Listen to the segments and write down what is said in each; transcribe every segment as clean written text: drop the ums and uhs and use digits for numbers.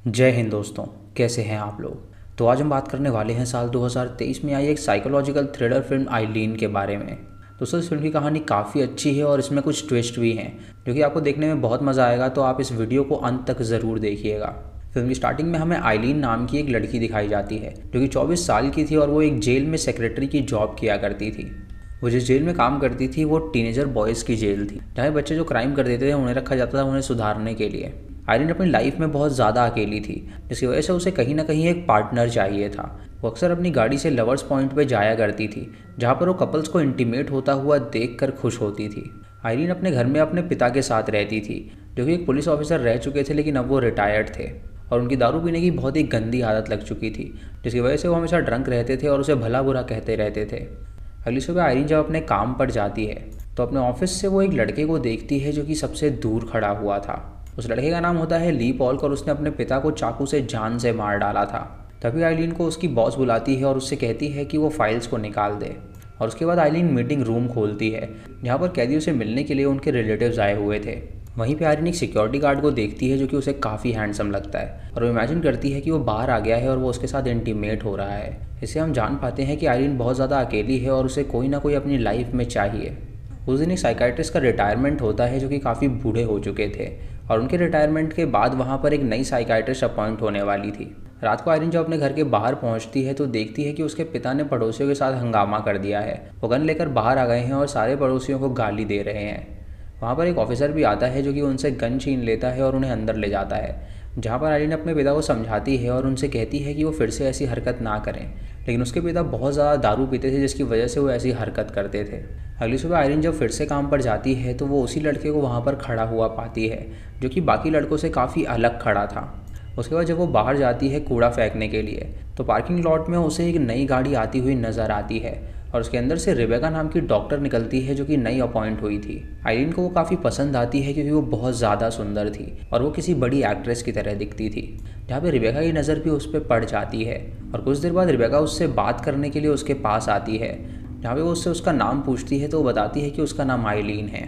जय हिंद दोस्तों। कैसे हैं आप लोग। तो आज हम बात करने वाले हैं साल 2023 में आई एक साइकोलॉजिकल थ्रिलर फिल्म आइलीन के बारे में। दोस्तों, इस फिल्म की कहानी काफ़ी अच्छी है और इसमें कुछ ट्विस्ट भी हैं जो कि आपको देखने में बहुत मज़ा आएगा। तो आप इस वीडियो को अंत तक ज़रूर देखिएगा। फिल्म की स्टार्टिंग में हमें आइलीन नाम की एक लड़की दिखाई जाती है जो कि 24 साल की थी और वो एक जेल में सेक्रेटरी की जॉब किया करती थी। वो जिस जेल में काम करती थी वो टीनेजर बॉयज़ की जेल थी, जहाँ बच्चे जो क्राइम कर देते थे उन्हें रखा जाता था उन्हें सुधारने के लिए। आयरिन अपनी लाइफ में बहुत ज़्यादा अकेली थी, जिसकी वजह से उसे कहीं ना कहीं एक पार्टनर चाहिए था। वो अक्सर अपनी गाड़ी से लवर्स पॉइंट पे जाया करती थी, जहाँ पर वो कपल्स को इंटीमेट होता हुआ देखकर खुश होती थी। आयरिन अपने घर में अपने पिता के साथ रहती थी, जो कि एक पुलिस ऑफिसर रह चुके थे, लेकिन अब वो रिटायर्ड थे और उनकी दारू पीने की बहुत ही गंदी आदत लग चुकी थी, जिसकी वजह से वो हमेशा ड्रंक रहते थे और उसे भला बुरा कहते रहते थे। अगली सुबह आयरिन जब अपने काम पर जाती है तो अपने ऑफिस से वो एक लड़के को देखती है जो कि सबसे दूर खड़ा हुआ था। उस लड़के का नाम होता है ली पॉल्क और उसने अपने पिता को चाकू से जान से मार डाला था। तभी आइलीन को उसकी बॉस बुलाती है और उससे कहती है कि वो फाइल्स को निकाल दे। और उसके बाद आइलीन मीटिंग रूम खोलती है जहाँ पर कैदियों से मिलने के लिए उनके रिलेटिव्स आए हुए थे। वहीं पे आइलीन एक सिक्योरिटी गार्ड को देखती है जो कि उसे काफ़ी हैंडसम लगता है और वो इमेजिन करती है कि वो बाहर आ गया है और वो उसके साथ इंटीमेट हो रहा है। इससे हम जान पाते हैं कि आइलीन बहुत ज़्यादा अकेली है और उसे कोई ना कोई अपनी लाइफ में चाहिए। उस दिन एक साइकाइट्रिस्ट का रिटायरमेंट होता है जो कि काफ़ी बूढ़े हो चुके थे और उनके रिटायरमेंट के बाद वहाँ पर एक नई साइकाइट्रिस्ट अपॉइंट होने वाली थी। रात को आयरिन जब अपने घर के बाहर पहुँचती है तो देखती है कि उसके पिता ने पड़ोसियों के साथ हंगामा कर दिया है। वो गन लेकर बाहर आ गए हैं और सारे पड़ोसियों को गाली दे रहे हैं। वहाँ पर एक ऑफिसर भी आता है जो कि उनसे गन छीन लेता है और उन्हें अंदर ले जाता है, जहाँ पर आयरिन अपने पिता को समझाती है और उनसे कहती है कि वो फिर से ऐसी हरकत ना करें, लेकिन उसके पिता बहुत ज़्यादा दारू पीते थे जिसकी वजह से वो ऐसी हरकत करते थे। अगली सुबह आयरिन जब फिर से काम पर जाती है तो वो उसी लड़के को वहाँ पर खड़ा हुआ पाती है जो कि बाकी लड़कों से काफ़ी अलग खड़ा था। उसके बाद जब वो बाहर जाती है कूड़ा फेंकने के लिए तो पार्किंग लॉट में उसे एक नई गाड़ी आती हुई नज़र आती है और उसके अंदर से रिबेका नाम की डॉक्टर निकलती है जो कि नई अपॉइंट हुई थी। आइरीन को वो काफ़ी पसंद आती है क्योंकि वो बहुत ज़्यादा सुंदर थी और वो किसी बड़ी एक्ट्रेस की तरह दिखती थी, जहाँ पे रिबेका की नज़र भी उस पर पड़ जाती है। और कुछ देर बाद रिबेका उससे बात करने के लिए उसके पास आती है, जहाँ पे वो उससे उसका नाम पूछती है तो वो बताती है कि उसका नाम आइलीन है।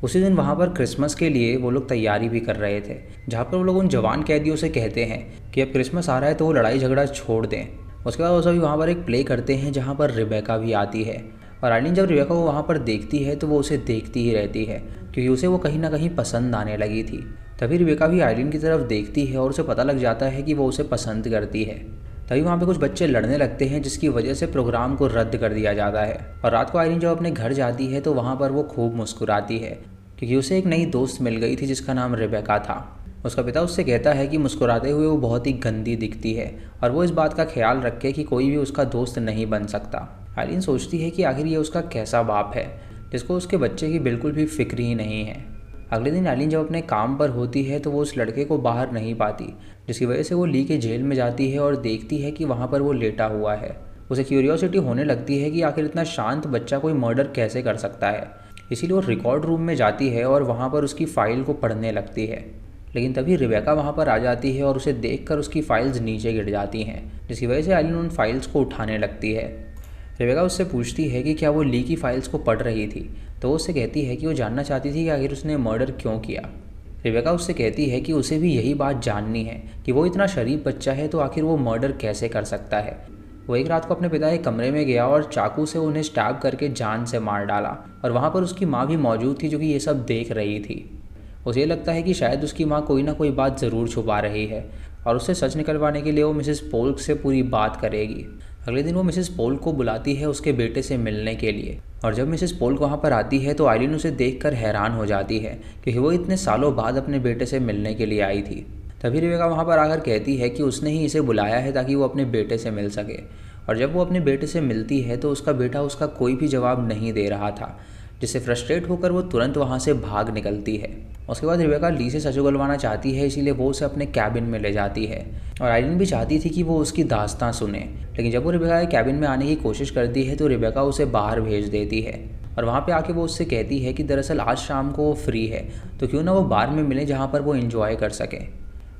उसी दिन वहाँ पर क्रिसमस के लिए वो लोग तैयारी भी कर रहे थे, जहाँ पर वो लोग उन जवान कैदियों से कहते हैं कि अब क्रिसमस आ रहा है तो वो लड़ाई झगड़ा छोड़ दें। उसके बाद वो सभी वहाँ पर एक प्ले करते हैं जहाँ पर रिबेका भी आती है और आइलीन जब रिबेका को वहाँ पर देखती है तो वो उसे देखती ही रहती है क्योंकि उसे वो कहीं ना कहीं पसंद आने लगी थी। तभी रिबेका भी आइलीन की तरफ देखती है और उसे पता लग जाता है कि वो उसे पसंद करती है। तभी वहाँ पे कुछ बच्चे लड़ने लगते हैं जिसकी वजह से प्रोग्राम को रद्द कर दिया जाता है। और रात को आइलीन जब अपने घर जाती है तो वहाँ पर वो खूब मुस्कुराती है क्योंकि उसे एक नई दोस्त मिल गई थी जिसका नाम रिबेका था। उसका पिता उससे कहता है कि मुस्कुराते हुए वो बहुत ही गंदी दिखती है और वो इस बात का ख्याल रखे कि कोई भी उसका दोस्त नहीं बन सकता। आइलीन सोचती है कि आखिर ये उसका कैसा बाप है जिसको उसके बच्चे की बिल्कुल भी फिक्र ही नहीं है। अगले दिन आइलीन जब अपने काम पर होती है तो वो उस लड़के को बाहर नहीं पाती, जिसकी वजह से वो ली के जेल में जाती है और देखती है कि वहाँ पर वो लेटा हुआ है। उसे क्यूरियोसिटी होने लगती है कि आखिर इतना शांत बच्चा कोई मर्डर कैसे कर सकता है। इसीलिए वो रिकॉर्ड रूम में जाती है और वहाँ पर उसकी फ़ाइल को पढ़ने लगती है। लेकिन तभी रिबेका वहाँ पर आ जाती है और उसे देखकर उसकी फाइल्स नीचे गिर जाती हैं, जिसकी वजह से आइलीन उन फाइल्स को उठाने लगती है। रिबेका उससे पूछती है कि क्या वो ली की फाइल्स को पढ़ रही थी, तो वो उससे कहती है कि वो जानना चाहती थी कि आखिर उसने मर्डर क्यों किया। रिबेका उससे कहती है कि उसे भी यही बात जाननी है कि वो इतना शरीफ बच्चा है तो आखिर वो मर्डर कैसे कर सकता है। वो एक रात को अपने पिता के कमरे में गया और चाकू से उन्हें स्टैब करके जान से मार डाला और वहाँ पर उसकी माँ भी मौजूद थी जो कि ये सब देख रही थी। उसे लगता है कि शायद उसकी माँ कोई ना कोई बात ज़रूर छुपा रही है और उससे सच निकलवाने के लिए वो मिसेस पोल्क से पूरी बात करेगी। अगले दिन वो मिसेस पोल्क को बुलाती है उसके बेटे से मिलने के लिए और जब मिसेस पोल्क वहाँ पर आती है तो आइलीन उसे देखकर हैरान हो जाती है क्योंकि वो इतने सालों बाद अपने बेटे से मिलने के लिए आई थी। तभी रिबेका वहाँ पर आकर कहती है कि उसने ही इसे बुलाया है ताकि वो अपने बेटे से मिल सके। और जब वो अपने बेटे से मिलती है तो उसका बेटा उसका कोई भी जवाब नहीं दे रहा था, जिससे फ्रस्ट्रेट होकर वो तुरंत वहाँ से भाग निकलती है। उसके बाद रिबेका ली से सच उगलवाना चाहती है, इसीलिए वो उसे अपने कैबिन में ले जाती है और आइलीन भी चाहती थी कि वो उसकी दास्तां सुने। लेकिन जब वो रिबेका के कैबिन में आने की कोशिश करती है तो रिबेका उसे बाहर भेज देती है और वहाँ पे आके वो उससे कहती है कि दरअसल आज शाम को वो फ्री है तो क्यों ना वो बार में मिले जहाँ पर वो इंजॉय कर सके।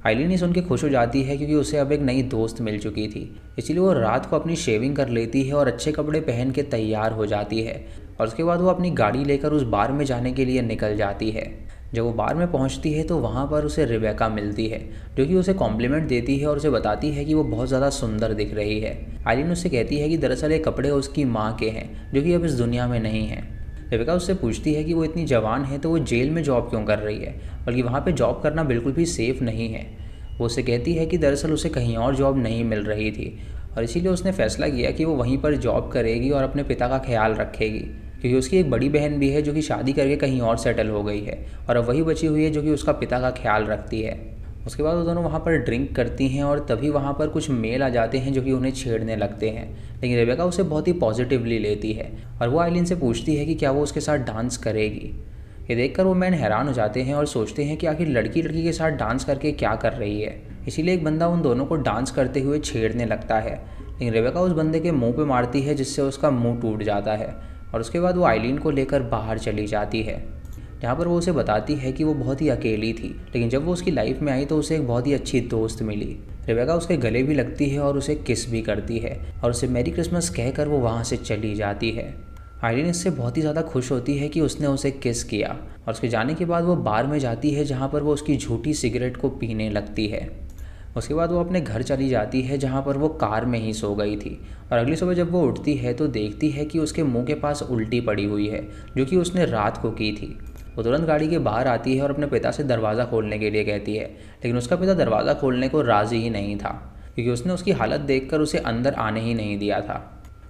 आइलीन सुन के खुश हो जाती है क्योंकि उसे अब एक नई दोस्त मिल चुकी थी, इसीलिए वो रात को अपनी शेविंग कर लेती है और अच्छे कपड़े पहन के तैयार हो जाती है और उसके बाद वो अपनी गाड़ी लेकर उस बार में जाने के लिए निकल जाती है। जब वो बार में पहुंचती है तो वहाँ पर उसे रिबेका मिलती है, जो कि उसे कॉम्प्लीमेंट देती है और उसे बताती है कि वो बहुत ज़्यादा सुंदर दिख रही है। आइलीन उससे कहती है कि दरअसल ये कपड़े उसकी माँ के हैं, जो कि अब इस दुनिया में नहीं हैं। रिबेका उससे पूछती है कि वो इतनी जवान है तो वो जेल में जॉब क्यों कर रही है, बल्कि वहाँ पे जॉब करना बिल्कुल भी सेफ़ नहीं है। वो उससे कहती है कि दरअसल उसे कहीं और जॉब नहीं मिल रही थी और इसीलिए उसने फ़ैसला किया कि वो वहीं पर जॉब करेगी और अपने पिता का ख्याल रखेगी, क्योंकि उसकी एक बड़ी बहन भी है जो कि शादी करके कहीं और सेटल हो गई है और अब वही बची हुई है जो कि उसका पिता का ख्याल रखती है। उसके बाद वो दोनों वहाँ पर ड्रिंक करती हैं और तभी वहाँ पर कुछ मेल आ जाते हैं जो कि उन्हें छेड़ने लगते हैं, लेकिन रेबेका उसे बहुत ही पॉजिटिवली लेती है और वो आइलीन से पूछती है कि क्या वो उसके साथ डांस करेगी। ये देखकर वो मैन हैरान हो जाते हैं और सोचते हैं कि आखिर लड़की लड़की के साथ डांस करके क्या कर रही है। इसीलिए एक बंदा उन दोनों को डांस करते हुए छेड़ने लगता है, लेकिन रेबेका उस बंदे के मुंह पे मारती है जिससे उसका मुंह टूट जाता है और उसके बाद वो आइलीन को लेकर बाहर चली जाती है, जहाँ पर वो उसे बताती है कि वो बहुत ही अकेली थी, लेकिन जब वो उसकी लाइफ में आई तो उसे एक बहुत ही अच्छी दोस्त मिली। रेबेका उसके गले भी लगती है और उसे किस भी करती है और उसे मैरी क्रिसमस कहकर वो वहाँ से चली जाती है। आइलीन इससे बहुत ही ज़्यादा खुश होती है कि उसने उसे किस किया और उसके जाने के बाद वो बार में जाती है जहाँ पर वो उसकी झूठी सिगरेट को पीने लगती है। उसके बाद वो अपने घर चली जाती है जहाँ पर वो कार में ही सो गई थी और अगली सुबह जब वो उठती है तो देखती है कि उसके मुंह के पास उल्टी पड़ी हुई है, जो कि उसने रात को की थी। वो तुरंत गाड़ी के बाहर आती है और अपने पिता से दरवाज़ा खोलने के लिए कहती है, लेकिन उसका पिता दरवाज़ा खोलने को राज़ी ही नहीं था, क्योंकि उसने उसकी हालत देखकर उसे अंदर आने ही नहीं दिया था।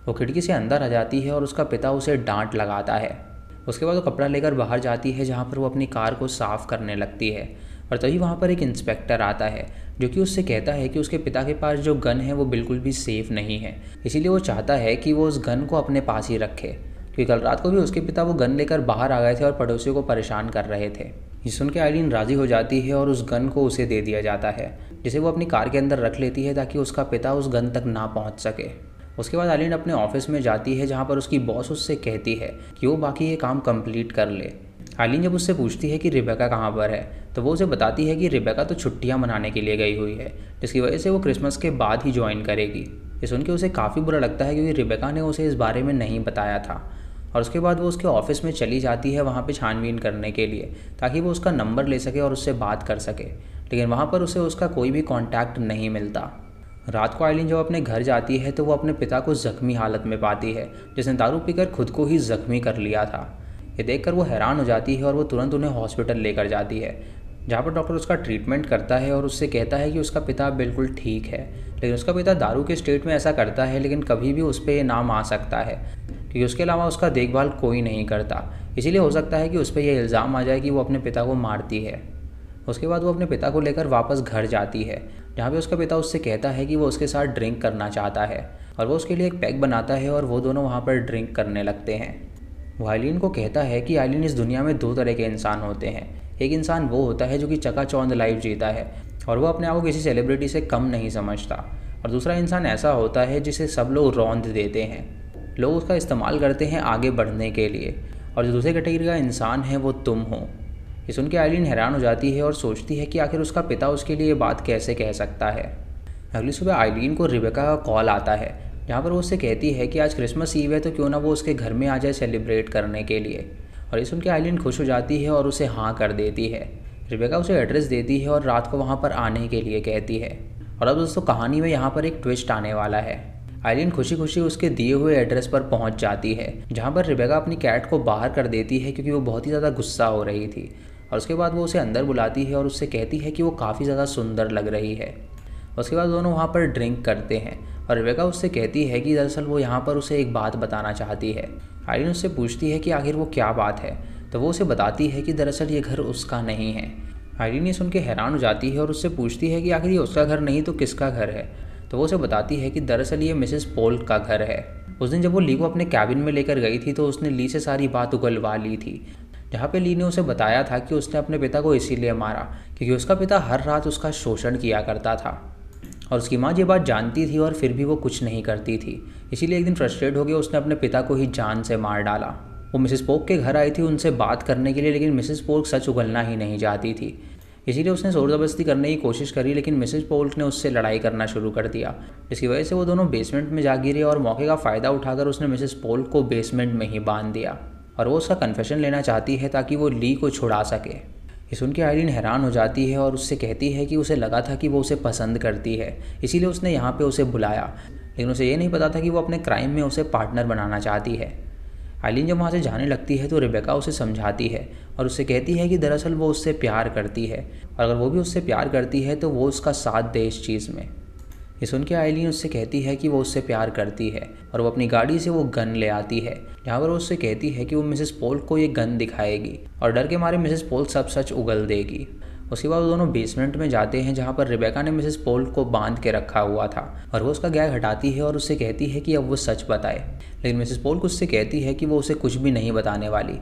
वो खिड़की से अंदर आ जाती है और उसका पिता उसे डांट लगाता है। उसके बाद वो कपड़ा लेकर बाहर जाती है जहाँ पर वो अपनी कार को साफ़ करने लगती है और तभी वहाँ पर एक इंस्पेक्टर आता है जो कि उससे कहता है कि उसके पिता के पास जो गन है वो बिल्कुल भी सेफ़ नहीं है, इसीलिए वो चाहता है कि वो उस गन को अपने पास ही रखे, क्योंकि कल रात को भी उसके पिता वो गन लेकर बाहर आ गए थे और पड़ोसियों को परेशान कर रहे थे। ये सुन के आइलीन राज़ी हो जाती है और उस गन को उसे दे दिया जाता है, जिसे वो अपनी कार के अंदर रख लेती है ताकि उसका पिता उस गन तक ना पहुँच सके। उसके बाद आइलीन अपने ऑफिस में जाती है जहाँ पर उसकी बॉस उससे कहती है कि वो बाकी ये काम कंप्लीट कर ले। आइलीन जब उससे पूछती है कि रिबेका कहाँ पर है तो वो उसे बताती है कि रिबेका तो छुट्टियाँ मनाने के लिए गई हुई है, जिसकी वजह से वो क्रिसमस के बाद ही ज्वाइन करेगी। ये सुन के उसे काफ़ी बुरा लगता है क्योंकि रिबेका ने उसे इस बारे में नहीं बताया था और उसके बाद वो उसके ऑफिस में चली जाती है वहाँ पे छानबीन करने के लिए ताकि वो उसका नंबर ले सके और उससे बात कर सके, लेकिन वहाँ पर उसे उसका कोई भी कॉन्टैक्ट नहीं मिलता। रात को आइलीन जब अपने घर जाती है तो वो अपने पिता को ज़ख्मी हालत में पाती है, जिसने दारू पीकर खुद को ही ज़ख्मी कर लिया था। ये देखकर वो हैरान हो जाती है और वो तुरंत उन्हें हॉस्पिटल लेकर जाती है, जहाँ पर डॉक्टर उसका ट्रीटमेंट करता है और उससे कहता है कि उसका पिता बिल्कुल ठीक है, लेकिन उसका पिता दारू के स्टेट में ऐसा करता है लेकिन कभी भी उस पर ये नाम आ सकता है क्योंकि उसके अलावा उसका देखभाल कोई नहीं करता। इसीलिए हो सकता है कि उस पर यह इल्ज़ाम आ जाए कि वो अपने पिता को मारती है। उसके बाद वो अपने पिता को लेकर वापस घर जाती है, जहाँ पे उसका पिता उससे कहता है कि वो उसके साथ ड्रिंक करना चाहता है और वो उसके लिए एक पैक बनाता है और वो दोनों वहाँ पर ड्रिंक करने लगते हैं। वो आइलीन को कहता है कि आइलीन, इस दुनिया में दो तरह के इंसान होते हैं। एक इंसान वो होता है जो कि चकाचौंध लाइफ जीता है और वो अपने आप को किसी सेलिब्रिटी से कम नहीं समझता, और दूसरा इंसान ऐसा होता है जिसे सब लोग रौंद देते हैं, लोग उसका इस्तेमाल करते हैं आगे बढ़ने के लिए, और जो दूसरे कैटेगरी का इंसान है वो तुम हो। ये सुन के आइलीन हैरान हो जाती है और सोचती है कि आखिर उसका पिता उसके लिए ये बात कैसे कह सकता है। अगली सुबह आइलीन को रिबेका का कॉल आता है, जहाँ पर वो उससे कहती है कि आज क्रिसमस ईव है तो क्यों ना वो उसके घर में आ जाए सेलिब्रेट करने के लिए, और ये सुन के आइलीन खुश हो जाती है और उसे हाँ कर देती है। रिबेका उसे एड्रेस देती है और रात को वहाँ पर आने के लिए कहती है। और अब दोस्तों कहानी में यहाँ पर एक ट्विस्ट आने वाला है। आइलीन खुशी खुशी उसके दिए हुए एड्रेस पर पहुँच जाती है, जहाँ पर रिबेका अपनी कैट को बाहर कर देती है क्योंकि वो बहुत ही ज़्यादा गुस्सा हो रही थी, और उसके बाद वो उसे अंदर बुलाती है और उससे कहती है कि वो काफ़ी ज़्यादा सुंदर लग रही है। उसके बाद दोनों वहाँ पर ड्रिंक करते हैं और रिबेका उससे कहती है कि दरअसल वो यहाँ पर उसे एक बात बताना चाहती है। आइलीन उससे पूछती है कि आखिर वो क्या बात है, तो वो उसे बताती है कि दरअसल ये घर उसका नहीं है। आइलीन ये सुन के हैरान हो जाती है और उससे पूछती है कि आखिर ये उसका घर नहीं तो किसका घर है, तो वो उसे बताती है कि दरअसल ये मिसेस पोल्क का घर है। उस दिन जब वो ली को अपने कैबिन में लेकर गई थी तो उसने ली से सारी बात उगलवा ली थी, जहाँ पे ली ने उसे बताया था कि उसने अपने पिता को इसीलिए मारा क्योंकि उसका पिता हर रात उसका शोषण किया करता था, और उसकी माँ ये बात जानती थी और फिर भी वो कुछ नहीं करती थी। इसीलिए एक दिन फ्रस्ट्रेट हो गया उसने अपने पिता को ही जान से मार डाला। वो मिसेस पोल्क के घर आई थी उनसे बात करने के लिए, लेकिन मिसेस पोल्क सच उगलना ही नहीं चाहती थी। इसीलिए उसने ज़ोर ज़बरदस्ती करने की कोशिश करी, लेकिन मिसेस पोल्क ने उससे लड़ाई करना शुरू कर दिया, जिसकी वजह से वो दोनों बेसमेंट में जा गिरे और मौके का फ़ायदा उठाकर उसने मिसेस पोल्क को बेसमेंट में ही बांध दिया, और वो उसका कन्फेशन लेना चाहती है ताकि वो ली को छुड़ा सके। ये सुन के आइलीन हैरान हो जाती है और उससे कहती है कि उसे लगा था कि वो उसे पसंद करती है, इसीलिए उसने यहाँ पे उसे बुलाया, लेकिन उसे ये नहीं पता था कि वो अपने क्राइम में उसे पार्टनर बनाना चाहती है। आइलीन जब वहाँ से जाने लगती है तो रेबेका उसे समझाती है और उससे कहती है कि दरअसल वो उससे प्यार करती है और अगर वो भी उससे प्यार करती है तो वो उसका साथ दे इस चीज़ में। ये सुन के आइलीन उससे कहती है कि वो उससे प्यार करती है और वो अपनी गाड़ी से वो गन ले आती है, जहाँ पर वो उससे कहती है कि वो मिसेस पोल्क को ये गन दिखाएगी और डर के मारे मिसेस पोल्क सब सच उगल देगी। उसके बाद वो दोनों बेसमेंट में जाते हैं जहाँ पर रेबेका ने मिसेस पोल्क को बांध के रखा हुआ था और वो उसका गैग हटाती है और उससे कहती है कि अब वो सच बताए, लेकिन मिसेस पोल्क उससे कहती है कि वो उसे कुछ भी नहीं बताने वाली।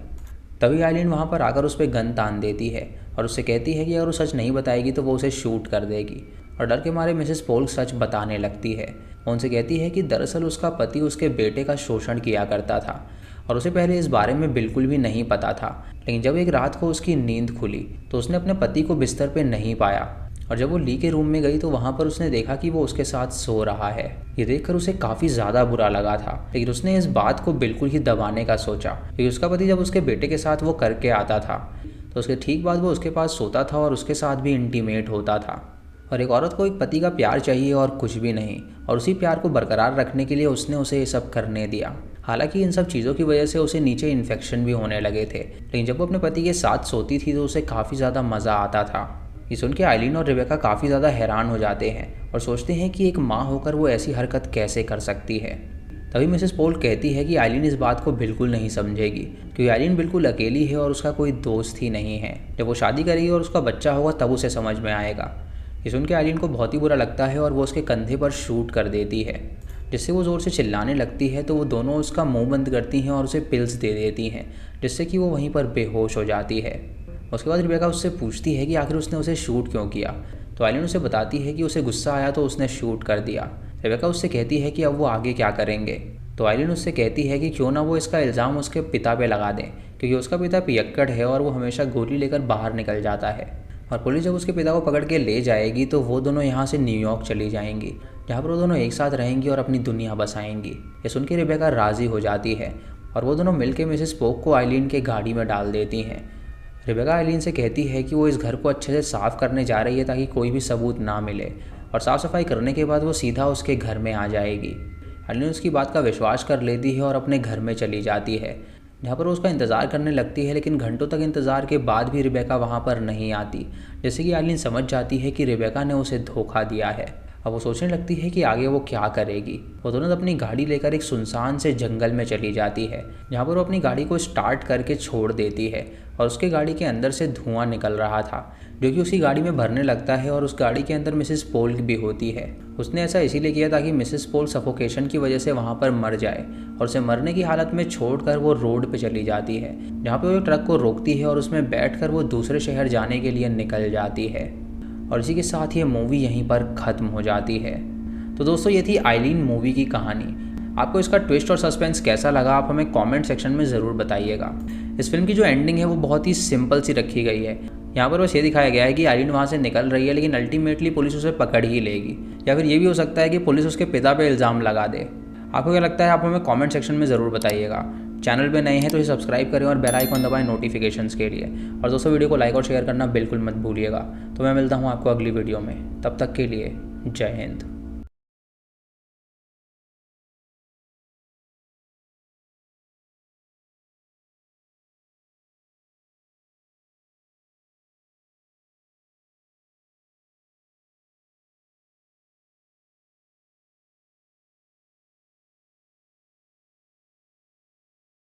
तभी आइलीन वहाँ पर आकर उस पर गन तान देती है और उससे कहती है कि अगर वो सच नहीं बताएगी तो वो उसे शूट कर देगी और डर के मारे मिसेस पोल्क सच बताने लगती है। वो उनसे कहती है कि दरअसल उसका पति उसके बेटे का शोषण किया करता था और उसे पहले इस बारे में बिल्कुल भी नहीं पता था, लेकिन जब एक रात को उसकी नींद खुली तो उसने अपने पति को बिस्तर पे नहीं पाया और जब वो ली के रूम में गई तो वहाँ पर उसने देखा कि वो उसके साथ सो रहा है। ये देखकर उसे काफ़ी ज़्यादा बुरा लगा था, लेकिन उसने इस बात को बिल्कुल ही दबाने का सोचा, क्योंकि उसका पति जब उसके बेटे के साथ वो करके आता था तो उसके ठीक बाद वो उसके पास सोता था और उसके साथ भी इंटीमेट होता था। और एक औरत को एक पति का प्यार चाहिए और कुछ भी नहीं, और उसी प्यार को बरकरार रखने के लिए उसने उसे ये सब करने दिया। हालांकि इन सब चीज़ों की वजह से उसे नीचे इन्फेक्शन भी होने लगे थे, लेकिन जब वो अपने पति के साथ सोती थी तो उसे काफ़ी ज़्यादा मज़ा आता था। ये सुन के आइलीन और रेबेका काफ़ी ज़्यादा हैरान हो जाते हैं और सोचते हैं कि एक माँ होकर वो ऐसी हरकत कैसे कर सकती है। तभी मिसेस पोल्क कहती है कि आइलीन इस बात को बिल्कुल नहीं समझेगी, क्योंकि आइलीन बिल्कुल अकेली है और उसका कोई दोस्त ही नहीं है। जब वो शादी करेगी और उसका बच्चा होगा तब उसे समझ में आएगा। ये सुन के आइलीन को बहुत ही बुरा लगता है और वो उसके कंधे पर शूट कर देती है, जिससे वो ज़ोर से चिल्लाने लगती है तो वो दोनों उसका मुंह बंद करती हैं और उसे पिल्स दे देती हैं, जिससे कि वो वहीं पर बेहोश हो जाती है। उसके बाद रेबेका उससे पूछती है कि आखिर उसने उसे शूट क्यों किया, तो आइलीन उसे बताती है कि उसे गुस्सा आया तो उसने शूट कर दिया। रेबेका उससे कहती है कि अब वो आगे क्या करेंगे, तो आइलीन उससे कहती है कि क्यों ना वो इसका इल्ज़ाम उसके पिता पे लगा दें, क्योंकि उसका पिता पियक्कड़ है और वो हमेशा गोली लेकर बाहर निकल जाता है। और पुलिस जब उसके पिता को पकड़ के ले जाएगी तो वो दोनों यहाँ से न्यूयॉर्क चली जाएंगी, जहाँ पर वो दोनों एक साथ रहेंगी और अपनी दुनिया बसाएंगी। ये सुन के रेबेका राज़ी हो जाती है और वो दोनों मिलकर मिसेस पोल्क को आइलीन के गाड़ी में डाल देती हैं। रेबेका आइलीन से कहती है कि वो इस घर को अच्छे से साफ़ करने जा रही है ताकि कोई भी सबूत ना मिले, और साफ़ सफाई करने के बाद वो सीधा उसके घर में आ जाएगी। आइलीन उसकी बात का विश्वास कर लेती है और अपने घर में चली जाती है, जहाँ पर वो उसका इंतज़ार करने लगती है, लेकिन घंटों तक इंतज़ार के बाद भी रेबेका वहाँ पर नहीं आती, जैसे कि आइलीन समझ जाती है कि रेबेका ने उसे धोखा दिया है। अब वो सोचने लगती है कि आगे वो क्या करेगी। वो तुरंत अपनी गाड़ी लेकर एक सुनसान से जंगल में चली जाती है, जहाँ पर वो अपनी गाड़ी को स्टार्ट करके छोड़ देती है और उसके गाड़ी के अंदर से धुआं निकल रहा था, जो कि उसकी गाड़ी में भरने लगता है और उस गाड़ी के अंदर मिसेस पोल्क भी होती है। उसने ऐसा इसीलिए किया ताकि मिसेस पोल्क सफोकेशन की वजह से वहाँ पर मर जाए, और उसे मरने की हालत में छोड़कर वो रोड पे चली जाती है, जहाँ पे वो ट्रक को रोकती है और उसमें बैठकर वो दूसरे शहर जाने के लिए निकल जाती है। और इसी के साथ ये मूवी यहीं पर ख़त्म हो जाती है। तो दोस्तों, ये थी आइलीन मूवी की कहानी। आपको इसका ट्विस्ट और सस्पेंस कैसा लगा, आप हमें कमेंट सेक्शन में ज़रूर बताइएगा। इस फिल्म की जो एंडिंग है वो बहुत ही सिंपल सी रखी गई है। यहाँ पर बस ये दिखाया गया है कि आइलीन वहाँ से निकल रही है, लेकिन अल्टीमेटली पुलिस उसे पकड़ ही लेगी, या फिर ये भी हो सकता है कि पुलिस उसके पिता पे इल्ज़ाम लगा दे। आपको क्या लगता है, आप हमें कमेंट सेक्शन में ज़रूर बताइएगा। चैनल पे नए हैं तो इसे सब्सक्राइब करें और बेल आइकन दबाएं नोटिफिकेशंस के लिए। और दोस्तों, वीडियो को लाइक और शेयर करना बिल्कुल मत भूलिएगा। तो मैं मिलता हूँ आपको अगली वीडियो में, तब तक के लिए जय हिंद।